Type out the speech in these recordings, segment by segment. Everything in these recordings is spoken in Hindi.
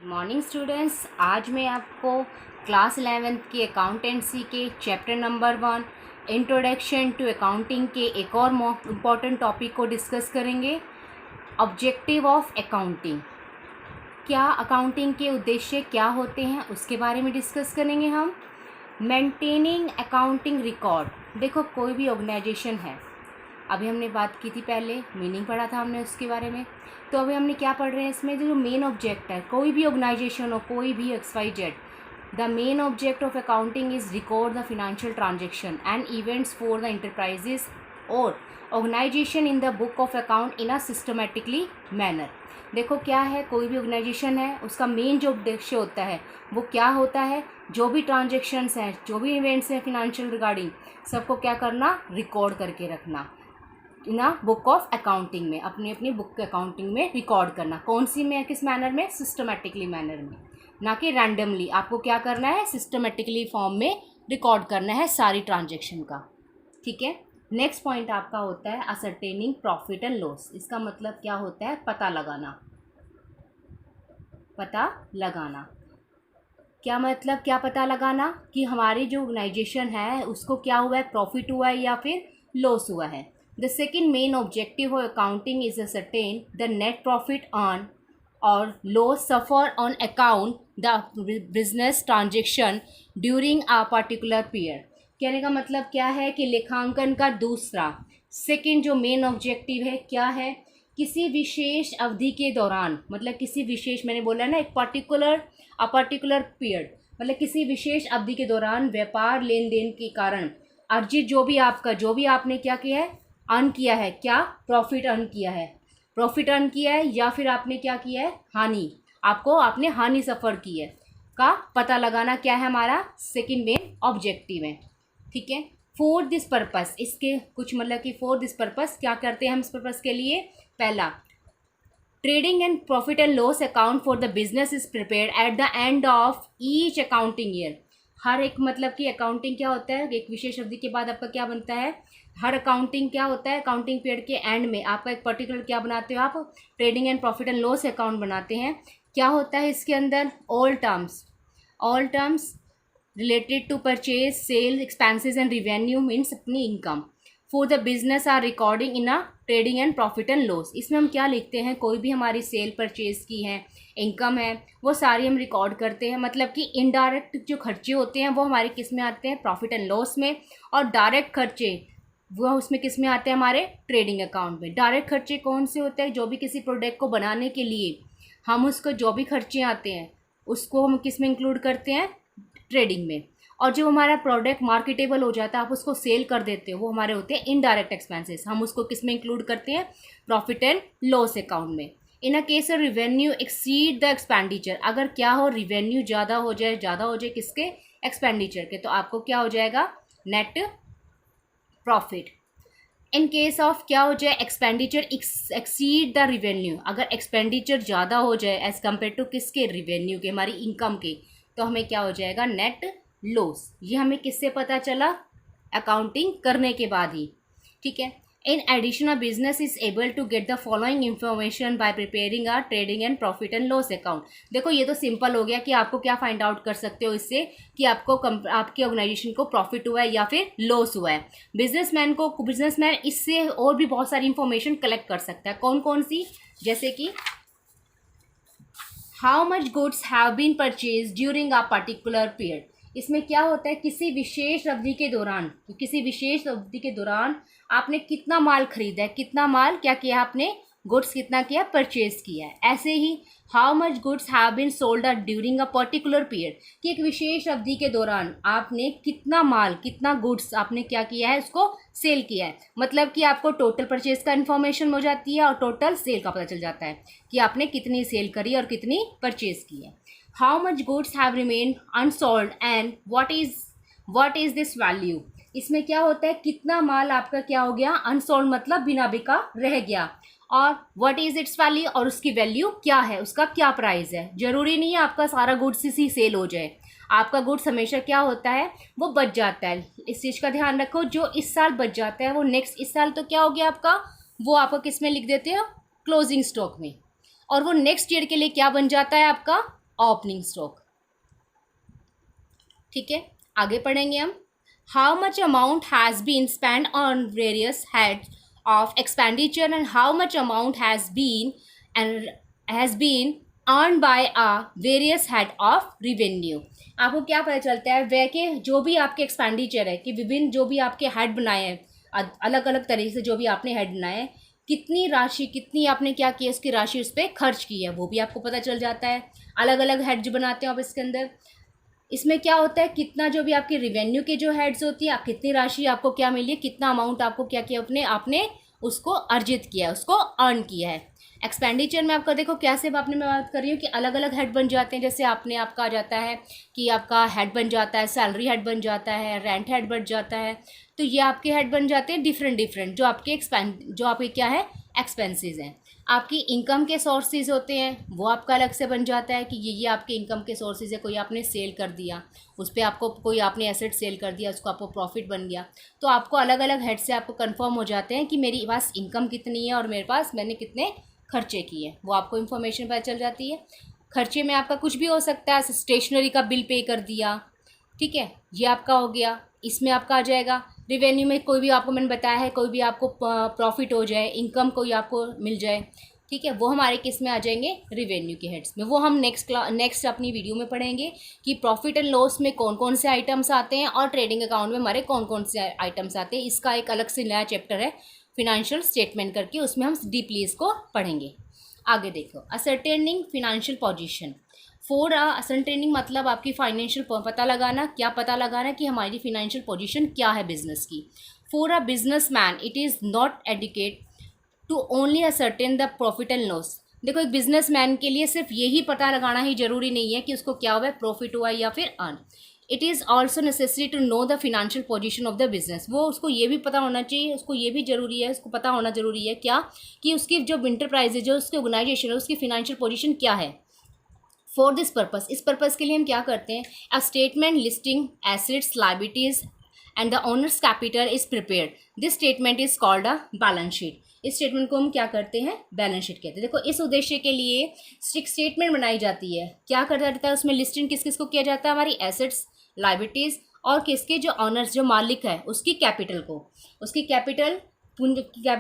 मॉर्निंग स्टूडेंट्स, आज मैं आपको क्लास 11th की अकाउंटेंसी के chapter number 1 introduction to accounting के एक और इम्पॉर्टेंट टॉपिक को डिस्कस करेंगे। ऑब्जेक्टिव ऑफ अकाउंटिंग, क्या अकाउंटिंग के उद्देश्य क्या होते हैं उसके बारे में डिस्कस करेंगे हम। मेंटेनिंग अकाउंटिंग रिकॉर्ड, देखो कोई भी ऑर्गेनाइजेशन है, अभी हमने बात की थी, पहले मीनिंग पढ़ा था हमने उसके बारे में। तो अभी हमने क्या पढ़ रहे हैं इसमें, जो मेन ऑब्जेक्ट है, कोई भी ऑर्गेनाइजेशन हो, कोई भी XYZ, the main object of accounting is record the financial transaction and events for the enterprises और organisation in the book of account in a systematically manner. देखो क्या है, कोई भी ऑर्गेनाइजेशन है, उसका मेन जो उद्देश्य होता है वो क्या होता है, जो भी ट्रांजेक्शन्स हैं, जो भी इवेंट्स हैं फिनेंशियल रिगार्डिंग, सबको क्या करना, रिकॉर्ड करके रखना इन बुक ऑफ अकाउंटिंग में, अपनी अपनी बुक के अकाउंटिंग में रिकॉर्ड करना। कौन सी में, किस मैनर में, सिस्टमेटिकली मैनर में, ना कि रैंडमली। आपको क्या करना है, सिस्टमेटिकली फॉर्म में रिकॉर्ड करना है सारी ट्रांजेक्शन का। ठीक है। नेक्स्ट पॉइंट आपका होता है असरटेनिंग प्रॉफिट एंड लॉस। इसका मतलब क्या होता है, पता लगाना। पता लगाना क्या मतलब, क्या पता लगाना कि हमारी जो ऑर्गेनाइजेशन है उसको क्या हुआ है, प्रॉफिट हुआ है या फिर लॉस हुआ है। The second main objective of accounting is ascertain the net profit earn और loss suffer on account the business transaction during a particular period. कहने का मतलब क्या है कि लेखांकन का दूसरा सेकेंड जो मेन ऑब्जेक्टिव है क्या है, किसी विशेष अवधि के दौरान, मतलब किसी विशेष, मैंने बोला ना, एक पर्टिकुलर पीरियड, मतलब किसी विशेष अवधि के दौरान व्यापार लेन देन के कारण अर्जित जो भी आपने क्या किया है, अर्न किया है, क्या प्रॉफिट अर्न किया है या फिर आपने क्या किया है, आपने हानि सफ़र की है, का पता लगाना क्या है हमारा सेकेंड मेन ऑब्जेक्टिव है। ठीक है। फॉर दिस पर्पस, इसके कुछ मतलब कि फॉर दिस पर्पस क्या करते हैं हम इस पर्पस के लिए। पहला, trading and profit and loss account for the business is prepared at the end of each accounting year. हर एक, मतलब कि अकाउंटिंग क्या होता है, एक विशेष अवधि के बाद आपका क्या बनता है, हर अकाउंटिंग क्या होता है, अकाउंटिंग पीरियड के एंड में आपका एक पर्टिकुलर क्या बनाते हो, आप trading and profit and loss account बनाते हैं। क्या होता है इसके अंदर, all terms related to purchase, sale, expenses and revenue means अपनी income for the business are recording in a trading and profit and loss। इसमें हम क्या लिखते हैं, कोई भी हमारी सेल परचेज की है, इनकम है, वो सारी हम रिकॉर्ड करते हैं। मतलब कि इनडायरेक्ट जो खर्चे होते हैं वो हमारे किस में आते हैं, प्रॉफिट एंड लॉस में, और डायरेक्ट खर्चे वो उसमें किस में आते हैं, हमारे ट्रेडिंग अकाउंट में। डायरेक्ट खर्चे कौन से होते हैं, जो भी किसी प्रोडक्ट को बनाने के लिए हम उसको जो भी खर्चे आते हैं उसको हम किस में इंक्लूड करते हैं, ट्रेडिंग में। और जब हमारा प्रोडक्ट मार्केटेबल हो जाता है, आप उसको सेल कर देते हो, वो हमारे होते हैं इनडायरेक्ट एक्सपेंसेस, हम उसको किस में इंक्लूड करते हैं, प्रॉफिट एंड लॉस अकाउंट में। In a case revenue exceed the expenditure, अगर क्या हो, रिवेन्यू ज़्यादा हो जाए किसके, एक्सपेंडिचर के, तो आपको क्या हो जाएगा, net profit. In case of क्या हो जाए, एक्सपेंडिचर एक्सीड द रिवेन्यू, अगर एक्सपेंडिचर ज़्यादा हो जाए एज़ कम्पेयर टू किसके, रिवेन्यू के, हमारी इनकम के, तो हमें क्या हो जाएगा, नेट लॉस। ये हमें किससे पता चला, अकाउंटिंग करने के बाद ही। ठीक है। In addition a business is able to get the following information by preparing a trading and profit and loss account. देखो ये तो सिंपल हो गया कि आपको क्या फाइंड आउट कर सकते हो इससे, कि आपको आपकी ऑर्गेनाइजेशन को प्रॉफिट हुआ है या फिर लॉस हुआ है। बिजनेसमैन इससे और भी बहुत सारी इंफॉर्मेशन कलेक्ट कर सकता है। कौन कौन सी, जैसे कि how much goods have been purchase during a particular period. इसमें क्या होता है, किसी विशेष अवधि के दौरान आपने कितना माल खरीदा है, कितना माल क्या किया आपने, गुड्स कितना किया, परचेज किया है। ऐसे ही how much goods have been sold during a particular period, कि एक विशेष अवधि के दौरान आपने कितना माल, कितना गुड्स आपने क्या किया है, उसको सेल किया है। मतलब कि आपको टोटल परचेज का इन्फॉर्मेशन हो जाती है और टोटल सेल का पता चल जाता है कि आपने कितनी सेल करी और कितनी परचेज की है। How much goods have remain unsold and what is this value. इसमें क्या होता है, कितना माल आपका क्या हो गया, अनसोल्ड मतलब बिना बिका रह गया, और व्हाट इज इट्स वैल्यू, और उसकी वैल्यू क्या है, उसका क्या प्राइस है। जरूरी नहीं है आपका सारा गुड्स इसी सेल हो जाए, आपका गुड्स हमेशा क्या होता है, वो बच जाता है। इस चीज़ का ध्यान रखो, जो इस साल बच जाता है वो नेक्स्ट इस साल तो क्या हो गया आपका, वो आपको किस में लिख देते हो, क्लोजिंग स्टॉक में, और वो नेक्स्ट ईयर के लिए क्या बन जाता है आपका, ओपनिंग स्टॉक। ठीक है, आगे पढ़ेंगे हम। How much amount has been spend on various heads of expenditure and how much amount has been earn by a various head of revenue. आपको क्या पता चलता है, वे के जो भी आपके एक्सपेंडिचर है, कि विभिन्न जो भी आपके हेड बनाए हैं, अलग अलग तरीके से जो भी आपने हेड बनाए हैं, कितनी राशि, कितनी आपने क्या किया, उसकी राशि उस पर खर्च की है, वो भी आपको पता चल जाता है। अलग अलग हेड जो बनाते हो आप इसके अंदर, इसमें क्या होता है, कितना जो भी आपके रिवेन्यू के जो हेड्स होती है, कितनी राशि आपको क्या मिली है, कितना अमाउंट आपको क्या किया, अपने आपने उसको अर्जित किया है, उसको अर्न किया है। एक्सपेंडिचर में आपका देखो कैसे आपने मैं बात कर रही हूँ कि अलग अलग हेड बन जाते हैं। जैसे आपका आ जाता है कि आपका हेड बन जाता है, सैलरी हेड बन जाता है, रेंट हेड बन जाता है। तो ये आपके हेड बन जाते हैं डिफरेंट जो आपके क्या है, एक्सपेंसेस हैं। आपकी इनकम के सोर्सेज होते हैं, वो आपका अलग से बन जाता है कि ये आपके इनकम के सोर्सेज है। कोई आपने सेल कर दिया, उस पर आपको कोई आपने एसेट सेल कर दिया, उसको आपको प्रॉफिट बन गया। तो आपको अलग अलग हेड से आपको कंफर्म हो जाते हैं कि मेरे पास इनकम कितनी है और मेरे पास मैंने कितने खर्चे किए, वो आपको इन्फॉर्मेशन पता चल जाती है। खर्चे में आपका कुछ भी हो सकता है, स्टेशनरी का बिल पे कर दिया, ठीक है, ये आपका हो गया, इसमें आपका आ जाएगा। रिवेन्यू में कोई भी आपको मैंने बताया है, कोई भी आपको प्रॉफिट हो जाए, इनकम कोई आपको मिल जाए, ठीक है, वो हमारे किस में आ जाएंगे, रिवेन्यू के हेड्स में। वो हम नेक्स्ट अपनी वीडियो में पढ़ेंगे कि प्रॉफिट एंड लॉस में कौन कौन से आइटम्स आते हैं और ट्रेडिंग अकाउंट में हमारे कौन कौन से आइटम्स आते हैं। इसका एक अलग से नया चैप्टर है फिनेंशियल स्टेटमेंट करके, उसमें हम डीपली इसको पढ़ेंगे। आगे देखो, ascertaining financial position. For ascertaining मतलब आपकी फाइनेंशियल पता लगाना, क्या पता लगाना कि हमारी फाइनेंशियल पोजीशन क्या है बिजनेस की। For a business man it is not adequate to only ascertain the profit and loss. देखो, एक बिजनेस मैन के लिए सिर्फ यही पता लगाना ही जरूरी नहीं है कि उसको क्या हुआ है, प्रॉफिट हुआ है या फिर earn. It is also necessary to know the financial position of the business. वो उसको ये भी पता होना चाहिए, उसको ये भी जरूरी है, उसको पता होना जरूरी है क्या, कि उसकी जो इंटरप्राइज है, जो उसकी ऑर्गेनाइजेशन है, उसकी फिनेंशियल पोजीशन क्या है। फॉर दिस पर्पस, इस पर्पस के लिए हम क्या करते हैं, a statement listing assets, liabilities and the owners capital is prepared. This statement is called a balance sheet. इस स्टेटमेंट को हम क्या करते हैं, बैलेंस शीट कहते हैं। देखो, इस उद्देश्य के लिए स्टेटमेंट बनाई जाती है। क्या करता रहता है उसमें, लिस्टिंग किस किस को किया जाता है, हमारी एसेट्स, लायबिलिटीज और किसके जो ऑनर्स, जो मालिक है, उसकी कैपिटल को, उसकी कैपिटल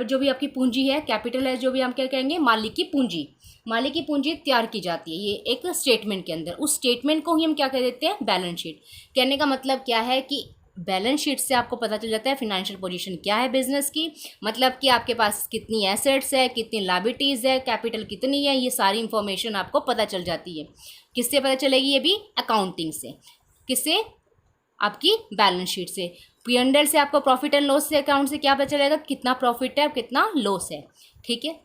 जो भी आपकी पूंजी है, कैपिटल है, जो भी हम क्या कहेंगे, मालिक की पूंजी, मालिक की पूंजी तैयार की जाती है ये एक स्टेटमेंट के अंदर। उस स्टेटमेंट को ही हम क्या कह देते हैं, बैलेंस शीट। कहने का मतलब क्या है कि बैलेंस शीट से आपको पता चल जाता है फिनेंशियल पोजीशन क्या है बिजनेस की, मतलब कि आपके पास कितनी एसेट्स है, कितनी लायबिलिटीज़ है, कैपिटल कितनी है, ये सारी इंफॉर्मेशन आपको पता चल जाती है। किससे पता चलेगी, ये भी अकाउंटिंग से। किससे, आपकी बैलेंस शीट से। P&L से आपको प्रॉफिट एंड लॉस से अकाउंट से क्या पता चलेगा, कितना प्रॉफिट है और कितना लॉस है। ठीक है,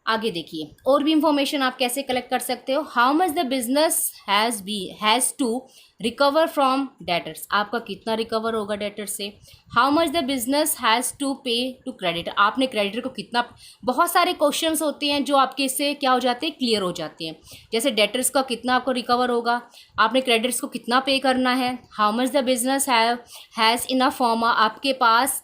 आगे देखिए, और भी इंफॉर्मेशन आप कैसे कलेक्ट कर सकते हो। How much the business has to recover from debtors, आपका कितना रिकवर होगा डेटर से। How much the business has to pay to creditor, आपने क्रेडिटर को कितना। बहुत सारे क्वेश्चंस होते हैं जो आपके इससे क्या हो जाते हैं, क्लियर हो जाते हैं। जैसे डेटर्स का कितना आपको रिकवर होगा, आपने क्रेडिटर्स को कितना पे करना है। How much the business has enough form, आपके पास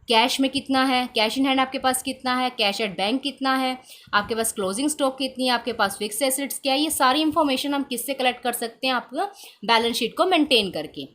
कैश में कितना है, कैश इन हैंड आपके पास कितना है, कैश एट बैंक कितना है, आपके पास क्लोजिंग स्टॉक कितनी है, आपके पास फिक्स एसेट्स क्या है। ये सारी इंफॉर्मेशन हम किससे कलेक्ट कर सकते हैं, आपका बैलेंस शीट को मेंटेन करके,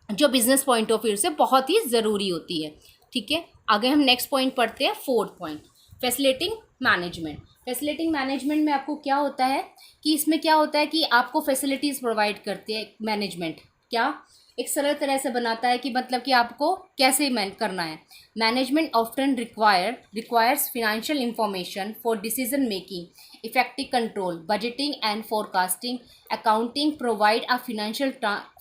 जो बिजनेस पॉइंट ऑफ व्यू से बहुत ही ज़रूरी होती है। ठीक है, आगे हम नेक्स्ट पॉइंट पढ़ते हैं, fourth point, facilitating management. Facilitating management में आपको क्या होता है कि इसमें क्या होता है कि आपको फैसिलिटीज़ प्रोवाइड करते हैं मैनेजमेंट। क्या, एक सरल तरह से बनाता है कि मतलब कि आपको कैसे करना है। Management often requires financial information for decision making, effective control, budgeting and forecasting. Accounting provide a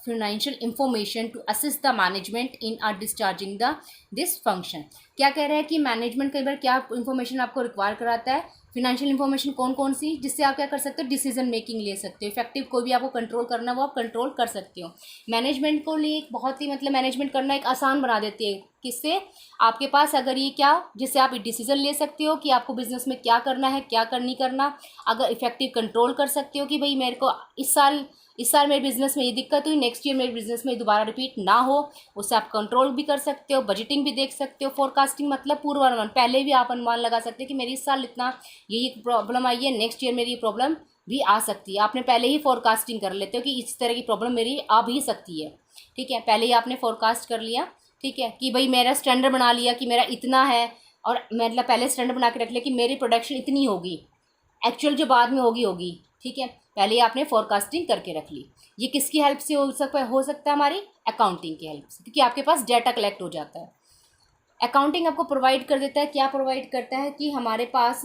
financial information to assist the management in discharging this function। क्या कह रहा है कि मैनेजमेंट कई बार क्या इंफॉर्मेशन आपको रिक्वायर कराता है, फिनेंशियल इंफॉर्मेशन कौन कौन सी, जिससे आप क्या कर सकते हो, डिसीजन मेकिंग ले सकते हो, इफेक्टिव कोई भी आपको कंट्रोल करना है वो आप कंट्रोल कर सकते हो। मैनेजमेंट को लिए बहुत ही मतलब मैनेजमेंट करना एक आसान बना देती है। किससे, आपके पास अगर ये क्या, जिससे आप डिसीजन ले सकते हो कि आपको बिजनेस में क्या करना है, क्या नहीं करना। अगर इफेक्टिव कंट्रोल कर सकते हो कि भाई मेरे को इस साल मेरे बिजनेस में ये दिक्कत हुई, नेक्स्ट ईयर मेरे बिजनेस में दोबारा रिपीट ना हो, उससे आप कंट्रोल भी कर सकते हो, बजटिंग भी देख सकते हो। फोरकास्टिंग मतलब पूर्वानुमान, पहले भी आप अनुमान लगा सकते हो कि मेरी इस साल इतना ये प्रॉब्लम आई है, नेक्स्ट ईयर मेरी ये प्रॉब्लम भी आ सकती है। आपने पहले ही फोरकास्टिंग कर लेते हो कि इस तरह की प्रॉब्लम मेरी आ भी सकती है, ठीक है। पहले ही आपने फोरकास्ट कर लिया, ठीक है, कि भाई मेरा स्टैंडर्ड बना लिया कि मेरा इतना है, और मतलब पहले स्टैंडर्ड बना के रख लिया कि मेरी प्रोडक्शन इतनी होगी, एक्चुअल जो बाद में होगी, ठीक है। पहले ही आपने फोरकास्टिंग करके रख ली। ये किसकी हेल्प से हो सकता है? हमारी अकाउंटिंग की हेल्प से, क्योंकि आपके पास डाटा कलेक्ट हो जाता है। अकाउंटिंग आपको प्रोवाइड कर देता है, क्या प्रोवाइड करता है कि हमारे पास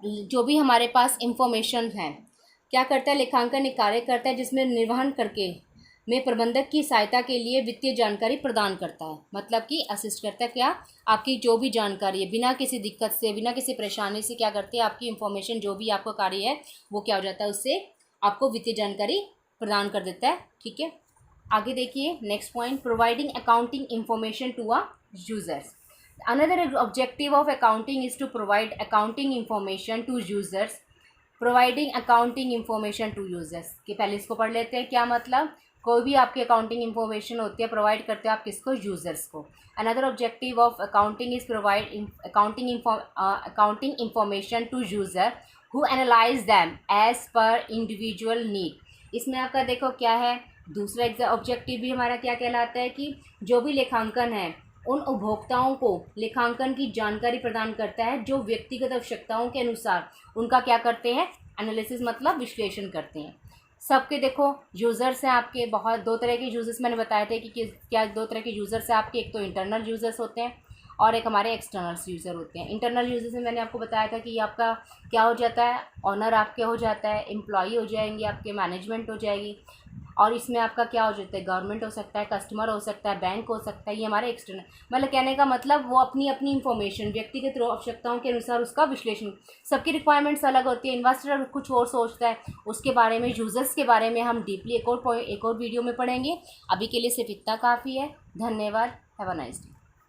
जो भी हमारे पास इंफॉर्मेशन है, क्या करता है, लेखांकन एक कार्य करता है जिसमें निर्वहन करके में प्रबंधक की सहायता के लिए वित्तीय जानकारी प्रदान करता है। मतलब कि असिस्ट करता है, क्या आपकी जो भी जानकारी है बिना किसी दिक्कत से, बिना किसी परेशानी से क्या करते हैं, आपकी इंफॉर्मेशन जो भी आपका कार्य है वो क्या हो जाता है, उससे आपको वित्तीय जानकारी प्रदान कर देता है, ठीक है। आगे देखिए next point, providing accounting information to a users. Another objective of accounting is to provide accounting information to users. Providing accounting information to users कि पहले इसको पढ़ लेते हैं। क्या मतलब, कोई भी आपकी अकाउंटिंग इन्फॉर्मेशन होती है प्रोवाइड करते हो आप किसको, यूज़र्स को। Another objective of accounting is provide accounting information to user who analyse them as per individual need. इसमें आपका देखो क्या है, दूसरा ऑब्जेक्टिव भी हमारा क्या कहलाता है कि जो भी लेखांकन है उन उपभोक्ताओं को लेखांकन की जानकारी प्रदान करता है जो व्यक्तिगत आवश्यकताओं के अनुसार उनका क्या करते हैं, एनालिसिस मतलब विश्लेषण करते हैं। सबके देखो यूज़र्स हैं आपके, बहुत दो तरह के यूज़र्स मैंने बताए थे कि क्या दो तरह के यूज़र्स हैं आपके, एक तो इंटरनल यूज़र्स होते हैं और एक हमारे एक्सटर्नल यूज़र होते हैं। इंटरनल यूज़र्स में मैंने आपको बताया था कि ये आपका क्या हो जाता है, ऑनर आपके हो जाता है, एम्प्लॉई हो जाएंगे आपके, मैनेजमेंट हो जाएगी, और इसमें आपका क्या हो जाता है, गवर्नमेंट हो सकता है, कस्टमर हो सकता है, बैंक हो सकता है। ये हमारे एक्सटर्नल, मतलब कहने का मतलब वो अपनी अपनी इंफॉर्मेशन व्यक्तिगत आवश्यकताओं के अनुसार उसका विश्लेषण, सबकी रिक्वायरमेंट्स अलग होती है। इन्वेस्टर कुछ और सोचता है, उसके बारे में, यूज़र्स के बारे में हम डीपली एक और वीडियो में पढ़ेंगे। अभी के लिए सिर्फ इतना काफ़ी है। धन्यवाद। Have a nice day.